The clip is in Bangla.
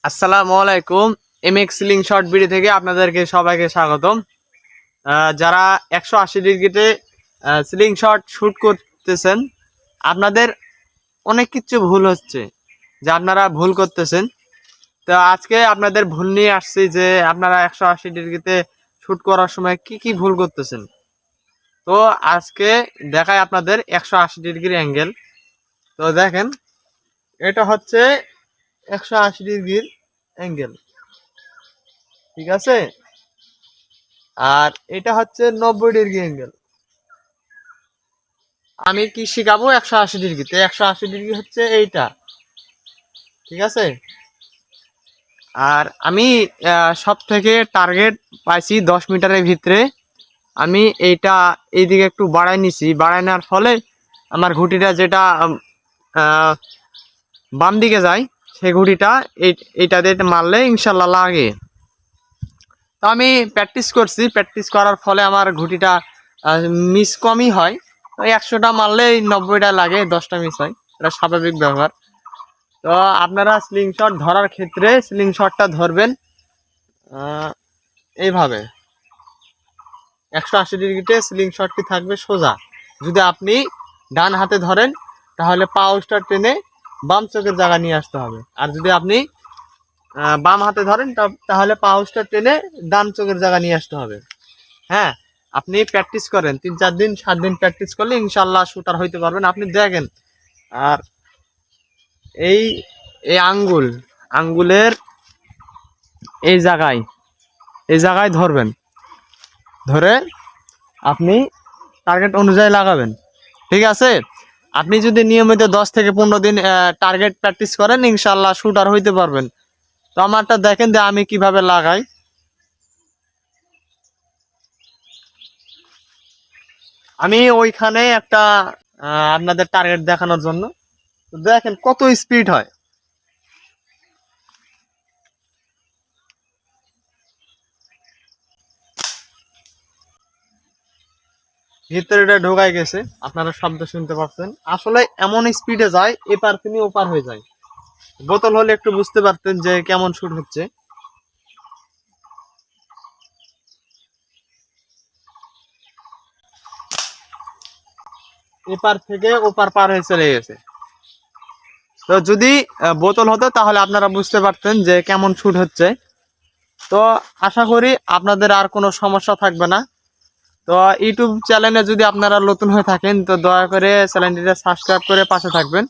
আসসালামু আলাইকুম। এমএক্স স্লিং শট বিডি থেকে আপনাদেরকে সবাইকে স্বাগতম। যারা 180 ডিগ্রিতে স্লিং শট শুট করতেছেন, আপনাদের অনেক কিছু ভুল হচ্ছে, যে আপনারা ভুল করতেছেন। তো আজকে আপনাদের ভুল নিয়ে আসছি, যে আপনারা 180 ডিগ্রিতে শুট করার সময় কি কি ভুল করতেছেন। তো আজকে দেখায় আপনাদের 180 ডিগ্রি অ্যাঙ্গেল। তো দেখেন, এটা হচ্ছে 180 ডিগ্রির অ্যাঙ্গেল, ঠিক আছে। আর এটা হচ্ছে 90 ডিগ্রি অ্যাঙ্গেল। আমি কি শিখাবো 180 ডিগ্রিতে? 180 ডিগ্রি হচ্ছে এইটা, ঠিক আছে। আর আমি সব থেকে টার্গেট পাইছি 10 মিটারের ভিতরে। আমি এইটা এইদিকে একটু বাড়াই নিছি, বাড়াই নেওয়ার ফলে আমার ঘুটিটা যেটা আহ, বাম দিকে যায়, সেই ঘুটিটা এইটা দিয়ে মারলে ইনশাল্লাহ লাগে। তো আমি প্র্যাকটিস করছি, প্র্যাকটিস করার ফলে আমার ঘুটিটা মিস কমই হয়। ওই 100টা মারলে 90টা লাগে, 10টা মিস হয়, এটা স্বাভাবিক ব্যাপার। তো আপনারা স্লিং শট ধরার ক্ষেত্রে স্লিং শটটা ধরবেন এইভাবে। 180 ডিগ্রিতে স্লিং শটটি থাকবে সোজা। যদি আপনি ডান হাতে ধরেন, তাহলে পাউচটা টেনে বাম চোখের জায়গা নিয়ে আসতে হবে। আর যদি আপনি বাম হাতে ধরেন, তাহলে পাউচটা টেনে ডান চোখের জায়গা নিয়ে আসতে হবে। হ্যাঁ, আপনি প্র্যাকটিস করেন, 3-4 দিন 7 দিন প্র্যাকটিস করলে ইনশাল্লাহ শুটার হইতে পারবেন। আপনি দেখেন, আর এই এই আঙ্গুলের এই জায়গায় ধরবেন, ধরে আপনি টার্গেট অনুযায়ী লাগাবেন, ঠিক আছে। আপনি যদি নিয়মিত 10 থেকে 15 দিন টার্গেট প্র্যাকটিস করেন, ইনশাল্লাহ শুটার হইতে পারবেন। তো আমারটা দেখেন যে আমি কিভাবে লাগাই। আমি ওইখানে একটা আপনাদের টার্গেট দেখানোর জন্য, তো দেখেন কত স্পিড হয়। ভিতরে ঢোকায় গেছে, আপনারা শব্দ শুনতে পাচ্ছেন। আসলে এমন স্পিডে যায়, এপার তিনি ওপার হয়ে যায়। বোতল হলে একটু বুঝতে পারতেন যে কেমন শুট হচ্ছে। এপার থেকে ওপার পার হয়ে চলে গেছে। তো যদি বোতল হতো, তাহলে আপনারা বুঝতে পারতেন যে কেমন শুট হচ্ছে। তো আশা করি আপনাদের আর কোনো সমস্যা থাকবে না। তো ইউটিউব চ্যানেলে যদি আপনারা নতুন হয়ে থাকেন, তো দয়া করে চ্যানেলটিতে সাবস্ক্রাইব করে পাশে থাকবেন।